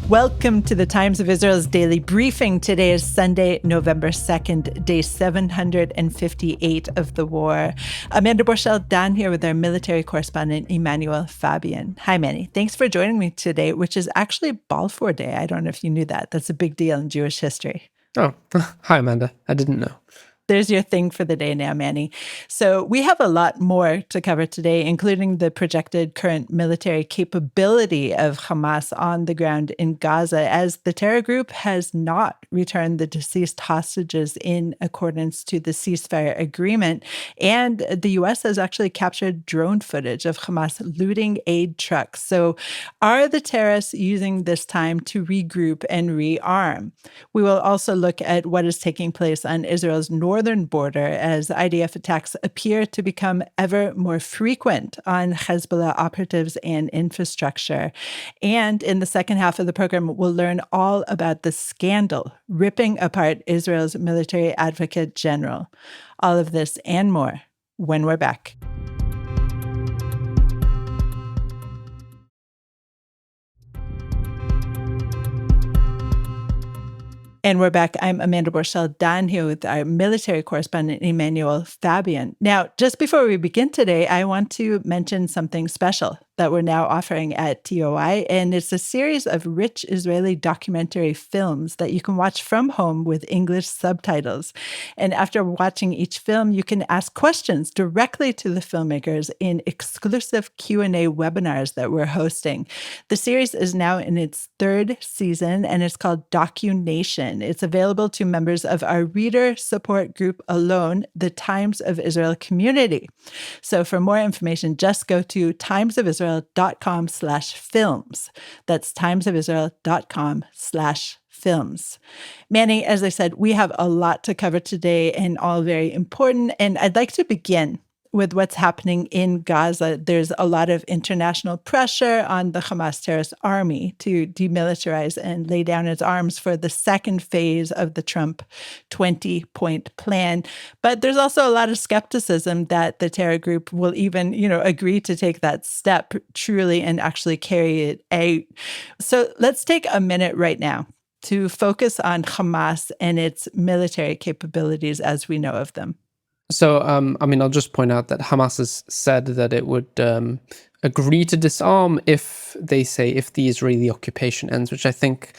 Welcome to the Times of Israel's daily briefing. Today is Sunday, November 2nd, day 758 of the war. Amanda Borschel-Dan here with our military correspondent, Emanuel Fabian. Hi, Manny. Thanks for joining me today, which is actually Balfour Day. I don't know if you knew that. That's a big deal in Jewish history. Oh, hi, Amanda. I didn't know. There's your thing for the day now, Manny. So we have a lot more to cover today, including the projected current military capability of Hamas on the ground in Gaza, as the terror group has not returned the deceased hostages in accordance to the ceasefire agreement. And the U.S. has actually captured drone footage of Hamas looting aid trucks. So are the terrorists using this time to regroup and rearm? We will also look at what is taking place on Israel's northern border as IDF attacks appear to become ever more frequent on Hezbollah operatives and infrastructure. And in the second half of the program, we'll learn all about the scandal ripping apart Israel's military advocate general. All of this and more when we're back. And we're back. I'm Amanda Borschel-Dan here with our military correspondent, Emanuel Fabian. Now, just before we begin today, I want to mention something special that we're now offering at TOI, and it's a series of rich Israeli documentary films that you can watch from home with English subtitles. And after watching each film, you can ask questions directly to the filmmakers in exclusive Q&A webinars that we're hosting. The series is now in its third season, and it's called DocuNation. It's available to members of our reader support group alone, the Times of Israel community. So for more information, just go to timesofisrael.com/films. That's timesofisrael.com/films. Manny, as I said, we have a lot to cover today and all very important. And I'd like to begin with what's happening in Gaza. There's a lot of international pressure on the Hamas terrorist army to demilitarize and lay down its arms for the second phase of the Trump 20-point plan. But there's also a lot of skepticism that the terror group will even, agree to take that step truly and actually carry it out. So let's take a minute right now to focus on Hamas and its military capabilities as we know of them. So, I'll just point out that Hamas has said that it would agree to disarm if the Israeli occupation ends, which I think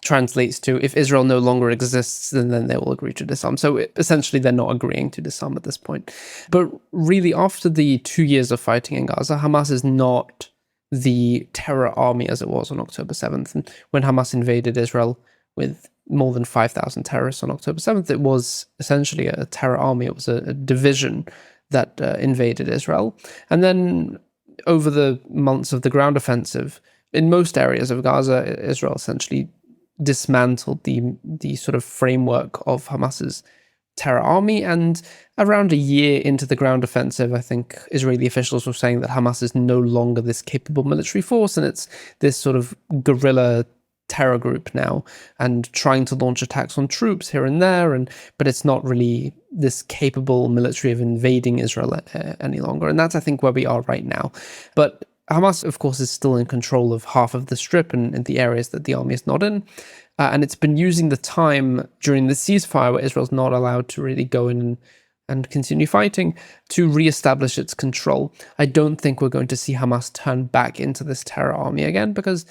translates to if Israel no longer exists, then they will agree to disarm. So essentially, they're not agreeing to disarm at this point. But really, after the 2 years of fighting in Gaza, Hamas is not the terror army as it was on October 7th. And when Hamas invaded Israel with more than 5,000 terrorists on October 7th, it was essentially a terror army. It was a division that invaded Israel. And then over the months of the ground offensive, in most areas of Gaza, Israel essentially dismantled the sort of framework of Hamas's terror army. And around a year into the ground offensive, I think Israeli officials were saying that Hamas is no longer this capable military force, and it's this sort of guerrilla terror group now, and trying to launch attacks on troops here and there, but it's not really this capable military of invading Israel any longer. And that's, I think, where we are right now. But Hamas, of course, is still in control of half of the strip and the areas that the army is not in. And it's been using the time during the ceasefire, where Israel's not allowed to really go in and continue fighting, to reestablish its control. I don't think we're going to see Hamas turn back into this terror army again, because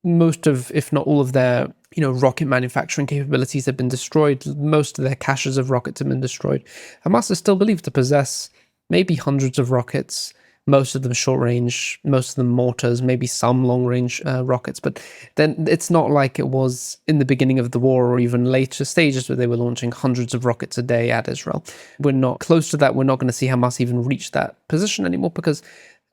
most of, if not all of their, rocket manufacturing capabilities have been destroyed. Most of their caches of rockets have been destroyed. Hamas is still believed to possess maybe hundreds of rockets, most of them short range, most of them mortars, maybe some long range rockets. But then it's not like it was in the beginning of the war or even later stages where they were launching hundreds of rockets a day at Israel. We're not close to that. We're not going to see Hamas even reach that position anymore, because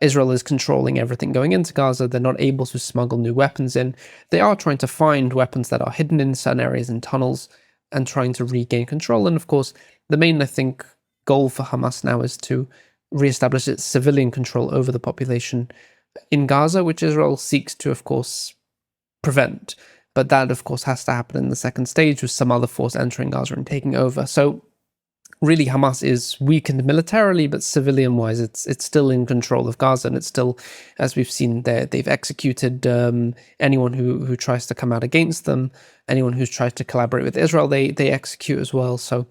Israel is controlling everything going into Gaza. They're not able to smuggle new weapons in. They are trying to find weapons that are hidden in certain areas and tunnels and trying to regain control. And of course, the main, I think, goal for Hamas now is to reestablish its civilian control over the population in Gaza, which Israel seeks to, of course, prevent. But that, of course, has to happen in the second stage with some other force entering Gaza and taking over. So really Hamas is weakened militarily, but civilian-wise, it's still in control of Gaza, and it's still, as we've seen, they've executed anyone who tries to come out against them, anyone who's tried to collaborate with Israel, they execute as well. So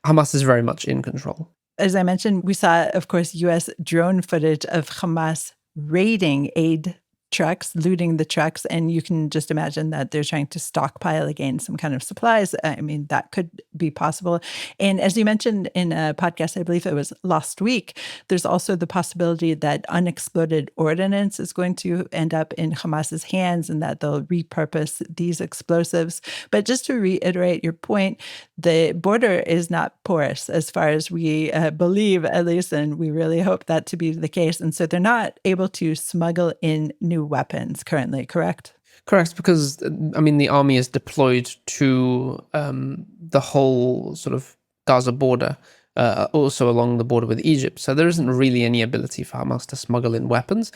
Hamas is very much in control. As I mentioned, we saw, of course, U.S. drone footage of Hamas raiding aid trucks, looting the trucks, and you can just imagine that they're trying to stockpile again some kind of supplies. I mean, that could be possible. And as you mentioned in a podcast, I believe it was last week, there's also the possibility that unexploded ordnance is going to end up in Hamas's hands and that they'll repurpose these explosives. But just to reiterate your point, the border is not porous as far as we believe, at least, and we really hope that to be the case. And so they're not able to smuggle in new weapons currently, correct? Correct, because, I mean, the army is deployed to the whole sort of Gaza border, also along the border with Egypt. So there isn't really any ability for Hamas to smuggle in weapons.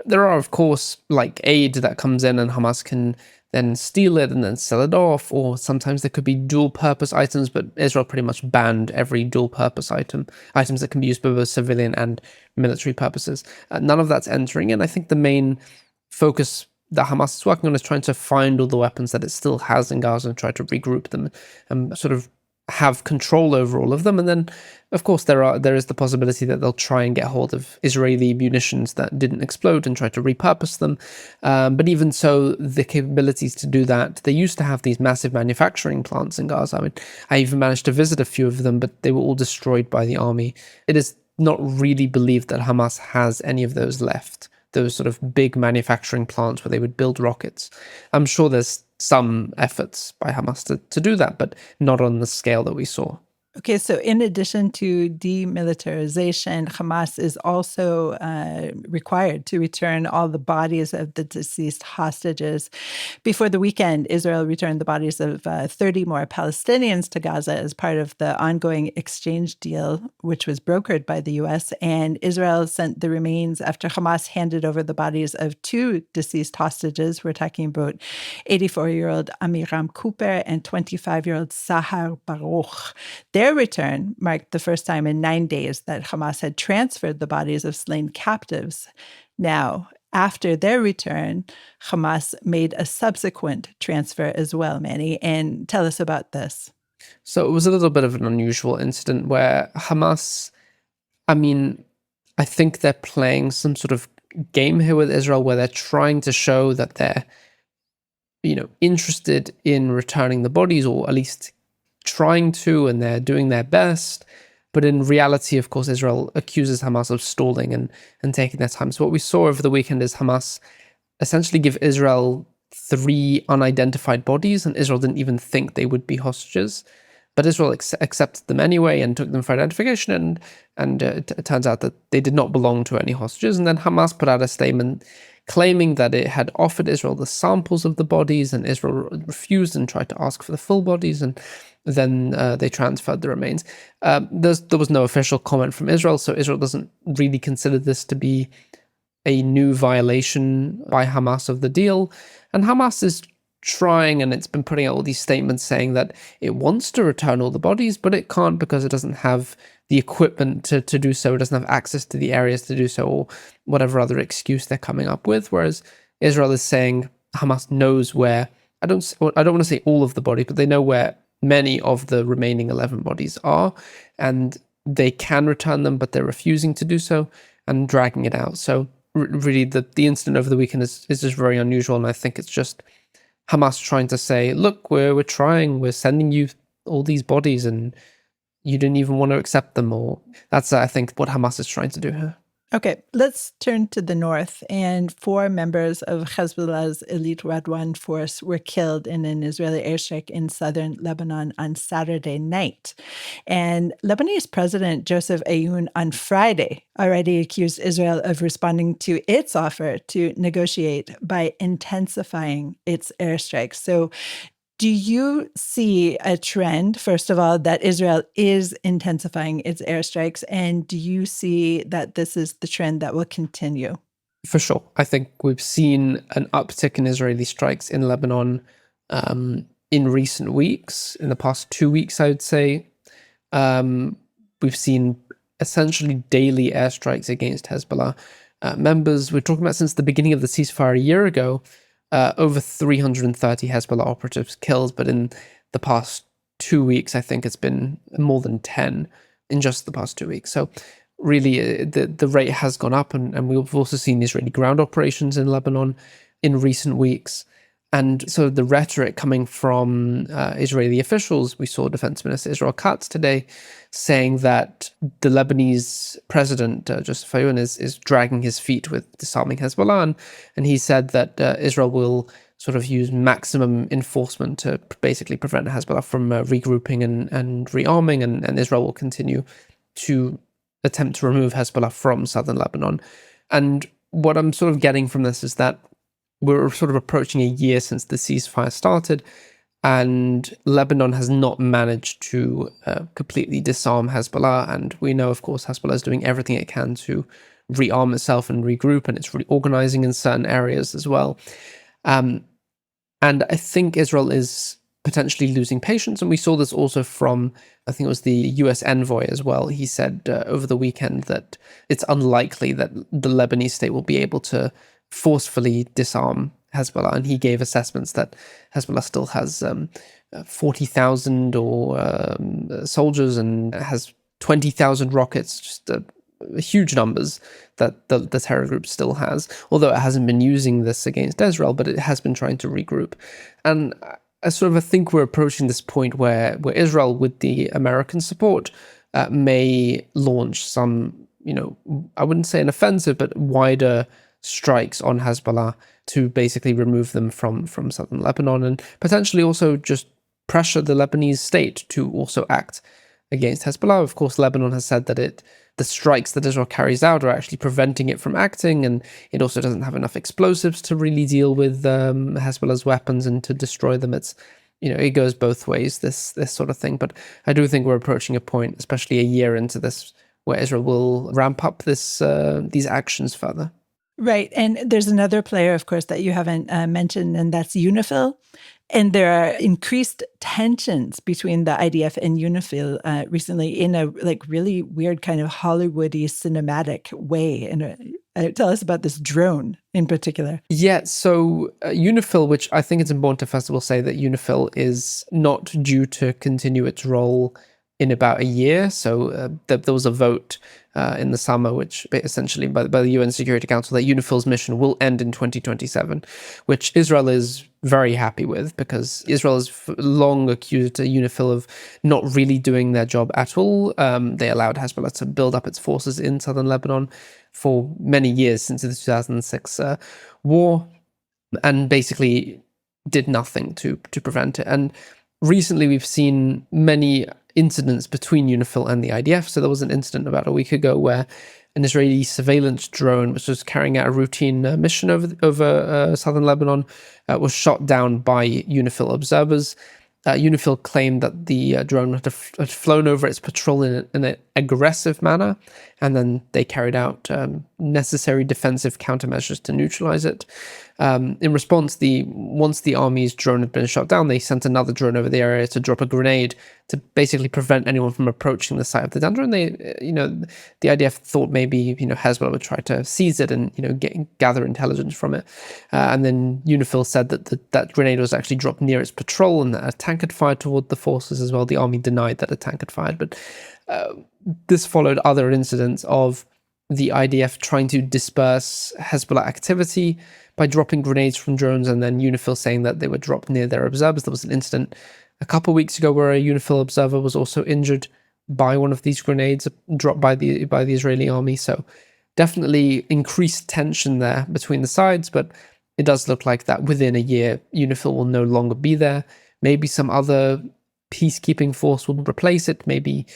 There are, of course, like aid that comes in and Hamas can then steal it and then sell it off, or sometimes there could be dual-purpose items, but Israel pretty much banned every dual-purpose items that can be used for both civilian and military purposes. None of that's entering in. I think the main focus that Hamas is working on is trying to find all the weapons that it still has in Gaza and try to regroup them and sort of have control over all of them. And then, of course, there is the possibility that they'll try and get hold of Israeli munitions that didn't explode and try to repurpose them. But even so, the capabilities to do that, they used to have these massive manufacturing plants in Gaza. I mean, I even managed to visit a few of them, but they were all destroyed by the army. It is not really believed that Hamas has any of those left, those sort of big manufacturing plants where they would build rockets. I'm sure there's some efforts by Hamas to do that, but not on the scale that we saw. Okay, so in addition to demilitarization, Hamas is also required to return all the bodies of the deceased hostages. Before the weekend, Israel returned the bodies of 30 more Palestinians to Gaza as part of the ongoing exchange deal, which was brokered by the U.S., and Israel sent the remains after Hamas handed over the bodies of two deceased hostages. We're talking about 84-year-old Amiram Cooper and 25-year-old Sahar Baruch. Their return marked the first time in 9 days that Hamas had transferred the bodies of slain captives. Now, after their return, Hamas made a subsequent transfer as well, Manny, and tell us about this. So it was a little bit of an unusual incident where Hamas, I mean, I think they're playing some sort of game here with Israel where they're trying to show that they're, interested in returning the bodies, or at least trying to, and they're doing their best. But in reality, of course, Israel accuses Hamas of stalling and taking their time. So what we saw over the weekend is Hamas essentially give Israel 3 unidentified bodies, and Israel didn't even think they would be hostages. But Israel accepted them anyway and took them for identification, and it turns out that they did not belong to any hostages. And then Hamas put out a statement claiming that it had offered Israel the samples of the bodies, and Israel refused and tried to ask for the full bodies, and then they transferred the remains. There was no official comment from Israel, so Israel doesn't really consider this to be a new violation by Hamas of the deal. And Hamas is trying, and it's been putting out all these statements saying that it wants to return all the bodies, but it can't because it doesn't have the equipment to do so. It doesn't have access to the areas to do so, or whatever other excuse they're coming up with. Whereas Israel is saying Hamas knows where, I don't want to say all of the body, but they know where many of the remaining 11 bodies are, and they can return them, but they're refusing to do so and dragging it out. So really, the incident over the weekend is just very unusual, and I think it's just Hamas trying to say, look, we're trying, we're sending you all these bodies, and you didn't even want to accept them. Or that's, I think, what Hamas is trying to do here. Okay, let's turn to the north. And 4 members of Hezbollah's elite Radwan Force were killed in an Israeli airstrike in southern Lebanon on Saturday night. And Lebanese President Joseph Aoun on Friday already accused Israel of responding to its offer to negotiate by intensifying its airstrikes. So do you see a trend, first of all, that Israel is intensifying its airstrikes? And do you see that this is the trend that will continue? For sure. I think we've seen an uptick in Israeli strikes in Lebanon in recent weeks, in the past 2 weeks, I would say. We've seen essentially daily airstrikes against Hezbollah members. We're talking about since the beginning of the ceasefire a year ago, over 330 Hezbollah operatives killed, but in the past 2 weeks, I think it's been more than 10 in just the past 2 weeks. So really, the rate has gone up, and we've also seen Israeli ground operations in Lebanon in recent weeks. And so the rhetoric coming from Israeli officials, we saw Defense Minister Israel Katz today saying that the Lebanese President Joseph Aoun is dragging his feet with disarming Hezbollah, and he said that Israel will sort of use maximum enforcement to basically prevent Hezbollah from regrouping and rearming, and Israel will continue to attempt to remove Hezbollah from southern Lebanon. And what I'm sort of getting from this is that we're sort of approaching a year since the ceasefire started, and Lebanon has not managed to completely disarm Hezbollah. And we know, of course, Hezbollah is doing everything it can to rearm itself and regroup, and it's reorganizing in certain areas as well. And I think Israel is potentially losing patience. And we saw this also from, I think it was the US envoy as well. He said over the weekend that it's unlikely that the Lebanese state will be able to forcefully disarm Hezbollah, and he gave assessments that Hezbollah still has 40,000 soldiers and has 20,000 rockets, just huge numbers that the terror group still has, although it hasn't been using this against Israel, but it has been trying to regroup. And I think we're approaching this point where Israel, with the American support, may launch some, I wouldn't say an offensive, but wider strikes on Hezbollah to basically remove them from southern Lebanon, and potentially also just pressure the Lebanese state to also act against Hezbollah. Of course, Lebanon has said that the strikes that Israel carries out are actually preventing it from acting, and it also doesn't have enough explosives to really deal with Hezbollah's weapons and to destroy them. It's, it goes both ways, this sort of thing. But I do think we're approaching a point, especially a year into this, where Israel will ramp up these actions further. Right. And there's another player, of course, that you haven't mentioned, and that's UNIFIL. And there are increased tensions between the IDF and UNIFIL recently in a really weird kind of Hollywoody cinematic way. And tell us about this drone in particular. Yeah, so UNIFIL, which I think it's important to first of all say that UNIFIL is not due to continue its role in about a year. So there was a vote in the summer, which essentially by the UN Security Council, that UNIFIL's mission will end in 2027, which Israel is very happy with, because Israel has long accused UNIFIL of not really doing their job at all. They allowed Hezbollah to build up its forces in southern Lebanon for many years since the 2006 war, and basically did nothing to prevent it. And recently we've seen many incidents between UNIFIL and the IDF. So there was an incident about a week ago where an Israeli surveillance drone, which was carrying out a routine mission over southern Lebanon, was shot down by UNIFIL observers. UNIFIL claimed that the drone had flown over its patrol in an aggressive manner, and then they carried out necessary defensive countermeasures to neutralize it. In response, once the army's drone had been shot down, they sent another drone over the area to drop a grenade to basically prevent anyone from approaching the site of the danger. And the IDF thought maybe Hezbollah would try to seize it and gather intelligence from it. And then UNIFIL said that that grenade was actually dropped near its patrol, and that a tank had fired toward the forces as well. The army denied that a tank had fired, but this followed other incidents of the IDF trying to disperse Hezbollah activity by dropping grenades from drones, and then UNIFIL saying that they were dropped near their observers. There was an incident a couple of weeks ago where a UNIFIL observer was also injured by one of these grenades dropped by the Israeli army. So definitely increased tension there between the sides, but it does look like that within a year, UNIFIL will no longer be there. Maybe some other peacekeeping force will replace it. Maybe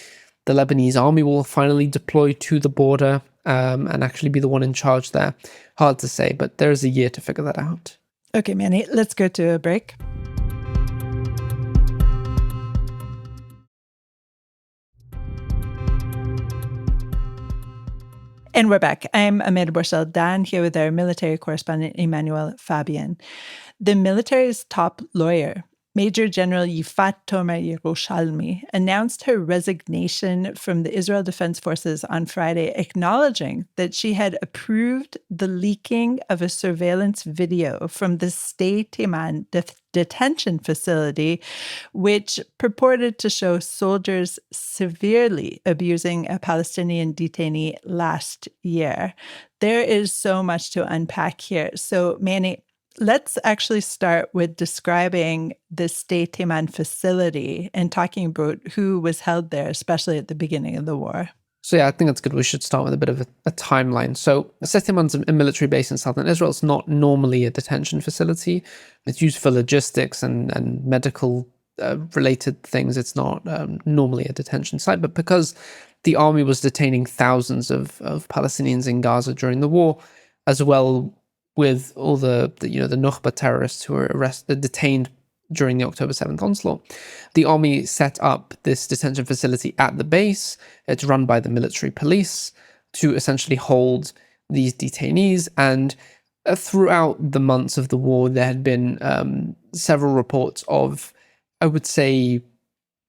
the Lebanese army will finally deploy to the border and actually be the one in charge there. Hard to say, but there's a year to figure that out. Okay, Manny, let's go to a break. And we're back. I'm Amanda Borschel-Dan here with our military correspondent, Emanuel Fabian. The military's top lawyer Major General Yifat Tomer Yerushalmi announced her resignation from the Israel Defense Forces on Friday, acknowledging that she had approved the leaking of a surveillance video from the Stay Teman detention facility, which purported to show soldiers severely abusing a Palestinian detainee last year. There is so much to unpack here. So, Manny, let's actually start with describing the Stay Teman facility and talking about who was held there, especially at the beginning of the war. So yeah, I think that's good. We should start with a bit of a timeline. So Stay Teman's a military base in southern Israel. It's not normally a detention facility. It's used for logistics and medical related things. It's not normally a detention site, but because the army was detaining thousands of Palestinians in Gaza during the war, as well with all the Nukhba terrorists who were detained during the October 7th onslaught, the army set up this detention facility at the base. It's run by the military police to essentially hold these detainees. And throughout the months of the war, there had been several reports of, I would say,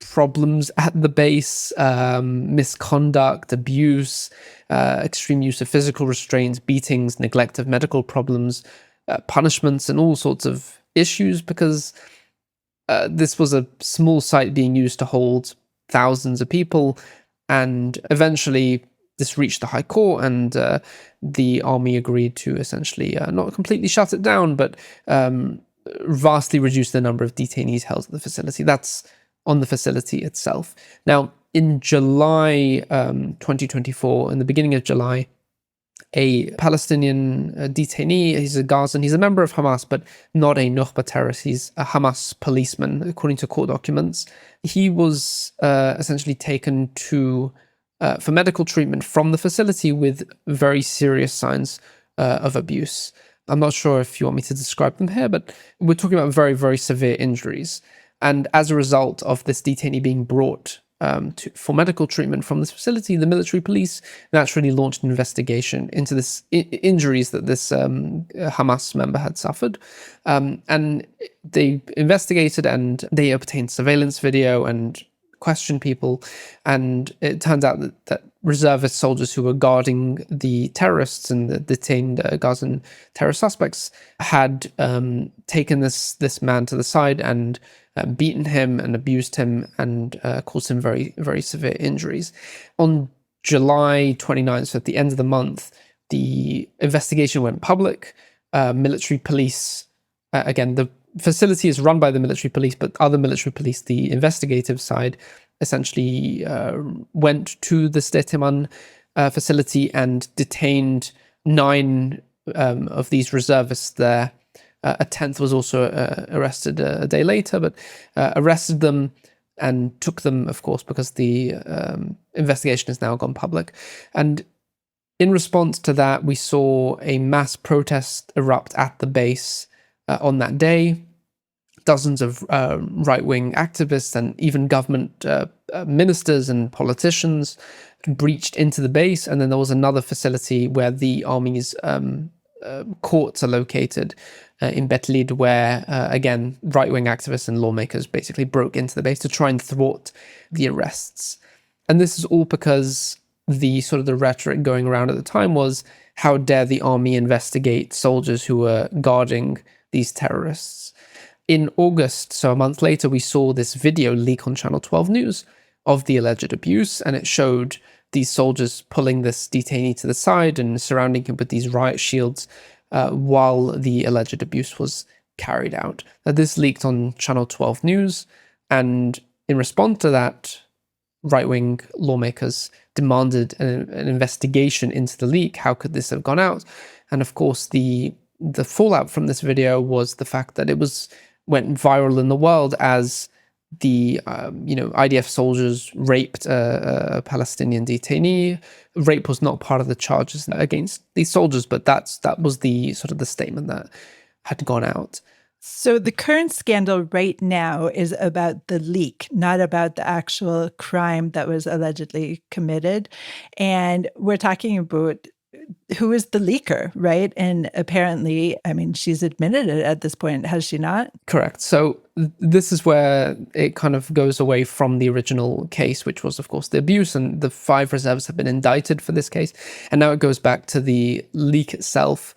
problems at the base, misconduct, abuse, extreme use of physical restraints, beatings, neglect of medical problems, punishments, and all sorts of issues, because this was a small site being used to hold thousands of people. And eventually this reached the High Court, and the army agreed to essentially not completely shut it down, but vastly reduce the number of detainees held at the facility. That's on the facility itself. Now, in July 2024, in the beginning of July, a Palestinian detainee, he's a Gazan, he's a member of Hamas, but not a Nukhba terrorist, he's a Hamas policeman, according to court documents. He was essentially taken to for medical treatment from the facility with very serious signs of abuse. I'm not sure if you want me to describe them here, but we're talking about very, very severe injuries. And as a result of this detainee being brought for medical treatment from this facility, the military police naturally launched an investigation into this injuries that this Hamas member had suffered. And they investigated, and they obtained surveillance video and questioned people. And it turns out that reservist soldiers who were guarding the terrorists and the detained Gazan terror suspects had taken this man to the side and beaten him and abused him and caused him very, very severe injuries. On July 29th, so at the end of the month, the investigation went public. Military police, again, the facility is run by the military police, but other military police, the investigative side, essentially went to the Stay Teman facility and detained 9 of these reservists there. A 10th was also arrested a day later, but arrested them and took them, of course, because the investigation has now gone public. And in response to that, we saw a mass protest erupt at the base on that day. Dozens of right-wing activists and even government ministers and politicians breached into the base. And then there was another facility where the army's courts are located in Bet Lid, where, again, right-wing activists and lawmakers basically broke into the base to try and thwart the arrests. And this is all because the rhetoric going around at the time was, how dare the army investigate soldiers who were guarding these terrorists? In August, so a month later, we saw this video leak on Channel 12 News of the alleged abuse, and it showed these soldiers pulling this detainee to the side and surrounding him with these riot shields while the alleged abuse was carried out. Now, this leaked on Channel 12 News, and in response to that, right-wing lawmakers demanded an investigation into the leak. How could this have gone out? And of course, the fallout from this video was the fact that it went viral in the world as the IDF soldiers raped a Palestinian detainee. Rape was not part of the charges against these soldiers, but that was the statement that had gone out. So the current scandal right now is about the leak, not about the actual crime that was allegedly committed. And we're talking about who is the leaker, right? And apparently, I mean, she's admitted it at this point, has she not? Correct. So this is where it kind of goes away from the original case, which was, of course, the abuse, and the 5 reserves have been indicted for this case. And now it goes back to the leak itself.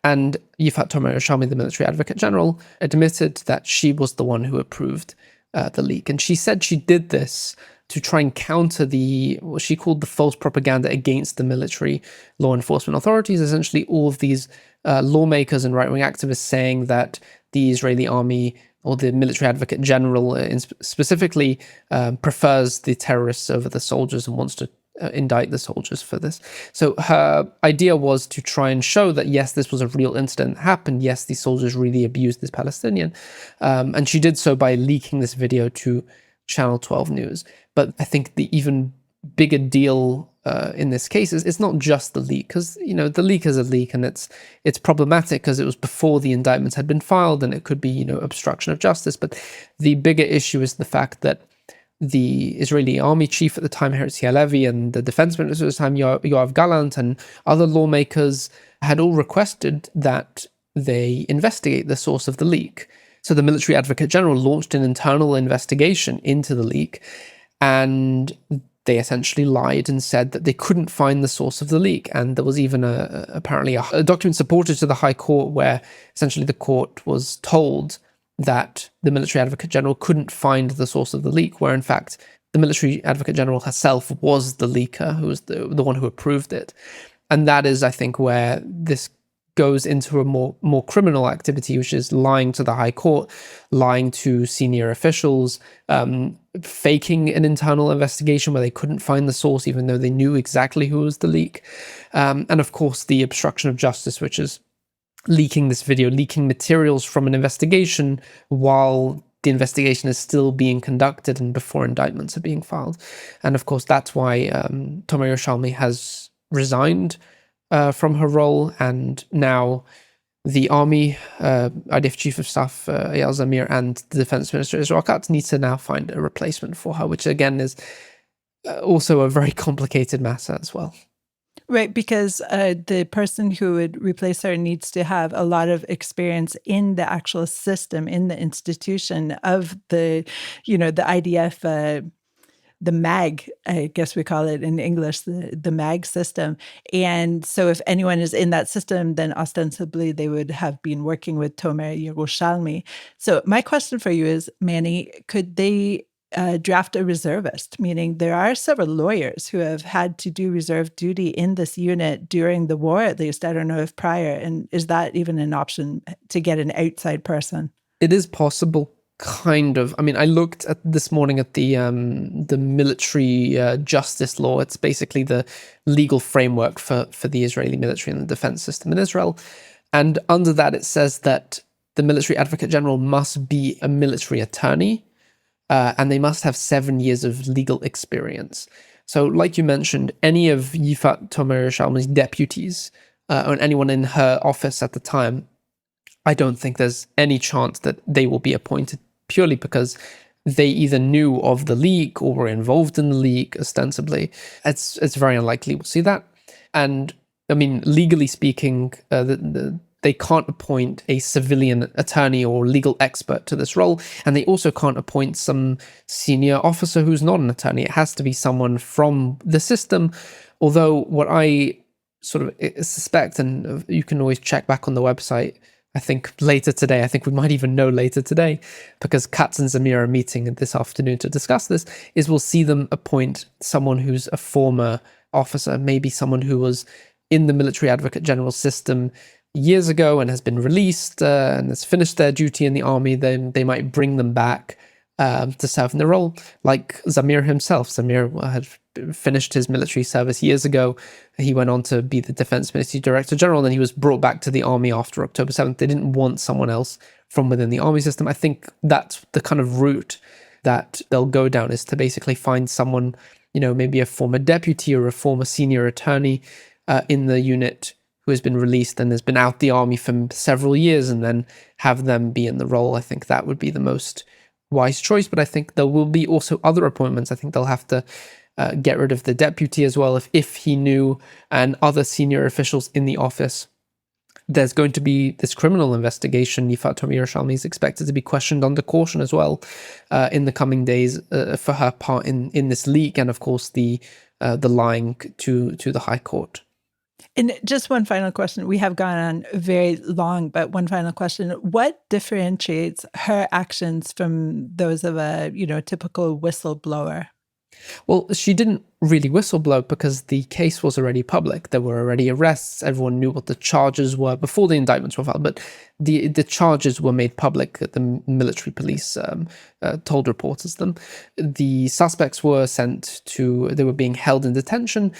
And Yifat Tomer Yerushalmi, the military advocate general, admitted that she was the one who approved the leak. And she said she did this to try and counter what she called the false propaganda against the military law enforcement authorities. Essentially, all of these lawmakers and right-wing activists saying that the Israeli army or the military advocate general specifically prefers the terrorists over the soldiers and wants to indict the soldiers for this. So her idea was to try and show that, yes, this was a real incident that happened. Yes, these soldiers really abused this Palestinian. And she did so by leaking this video to Channel 12 News. But I think the even bigger deal in this case is it's not just the leak, because the leak is a leak, and it's problematic because it was before the indictments had been filed, and it could be obstruction of justice. But the bigger issue is the fact that the Israeli army chief at the time, Herzi Halevi, and the defense minister at the time, Yoav Gallant, and other lawmakers had all requested that they investigate the source of the leak. So the military advocate general launched an internal investigation into the leak, and they essentially lied and said that they couldn't find the source of the leak. And there was even apparently a document supported to the High Court where essentially the court was told that the military advocate general couldn't find the source of the leak, where in fact the military advocate general herself was the leaker, who was the one who approved it. And that is, I think, where this goes into a more criminal activity, which is lying to the High Court, lying to senior officials, faking an internal investigation where they couldn't find the source, even though they knew exactly who was the leak. And of course, the obstruction of justice, which is leaking this video, leaking materials from an investigation while the investigation is still being conducted and before indictments are being filed. And of course, that's why Tomer Yerushalmi has resigned from her role, and now the army, IDF chief of staff Eyal Zamir, and the defense minister Israel Katz need to now find a replacement for her, which again is also a very complicated matter as well. Right, because the person who would replace her needs to have a lot of experience in the actual system, in the institution of the IDF, the MAG, I guess we call it in English, the MAG system. And so if anyone is in that system, then ostensibly they would have been working with Tomer Yerushalmi. So my question for you is, Manny, could they draft a reservist? Meaning there are several lawyers who have had to do reserve duty in this unit during the war, at least. I don't know if prior. And is that even an option to get an outside person? It is possible. Kind of. I mean, I looked at this morning at the military justice law. It's basically the legal framework for the Israeli military and the defense system in Israel. And under that, it says that the military advocate general must be a military attorney, and they must have 7 years of legal experience. So, like you mentioned, any of Yifat Tomer Yerushalmi's deputies or anyone in her office at the time, I don't think there's any chance that they will be appointed, purely because they either knew of the leak or were involved in the leak, ostensibly. It's very unlikely we'll see that. And I mean, legally speaking, they can't appoint a civilian attorney or legal expert to this role, and they also can't appoint some senior officer who's not an attorney. It has to be someone from the system, although what I sort of suspect, and you can always check back on the website, I think later today, I think we might even know later today, because Katz and Zamir are meeting this afternoon to discuss this, is we'll see them appoint someone who's a former officer, maybe someone who was in the military advocate general system years ago and has been released and has finished their duty in the army. Then they might bring them back to serve in the role, like Zamir himself. Zamir had finished his military service years ago. He went on to be the Defense Ministry Director General, and then he was brought back to the army after October 7th. They didn't want someone else from within the army system. I think that's the kind of route that they'll go down, is to basically find someone, maybe a former deputy or a former senior attorney in the unit who has been released and has been out the army for several years, and then have them be in the role. I think that would be the most wise choice. But I think there will be also other appointments. I think they'll have to get rid of the deputy as well if he knew, and other senior officials in the office. There's going to be this criminal investigation. Yifat Yerushalmi is expected to be questioned under caution as well in the coming days for her part in this leak, and of course the lying to the High Court. And just one final question. We have gone on very long, but one final question. What differentiates her actions from those of a, typical whistleblower? Well, she didn't really whistleblow because the case was already public. There were already arrests. Everyone knew what the charges were before the indictments were filed. But the charges were made public. The military police told reporters them. The suspects were they were being held in detention.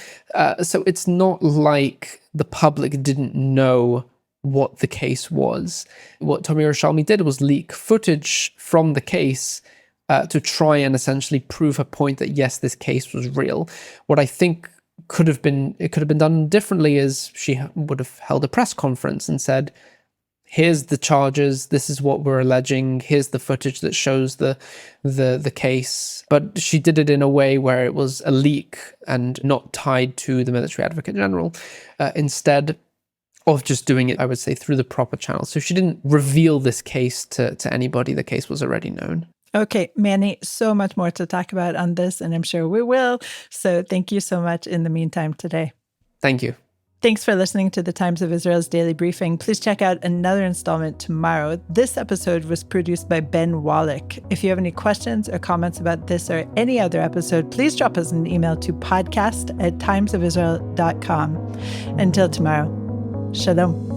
So it's not like the public didn't know what the case was. What Tomi Yerushalmi did was leak footage from the case to try and essentially prove her point that yes, this case was real. What I think could have been done differently is she would have held a press conference and said, "Here's the charges. This is what we're alleging. Here's the footage that shows the case." But she did it in a way where it was a leak and not tied to the Military Advocate General. Instead of just doing it, I would say, through the proper channels. So she didn't reveal this case to anybody. The case was already known. Okay, Manny, so much more to talk about on this, and I'm sure we will. So thank you so much in the meantime today. Thank you. Thanks for listening to the Times of Israel's Daily Briefing. Please check out another installment tomorrow. This episode was produced by Ben Wallach. If you have any questions or comments about this or any other episode, please drop us an email to podcast@timesofisrael.com. Until tomorrow, shalom.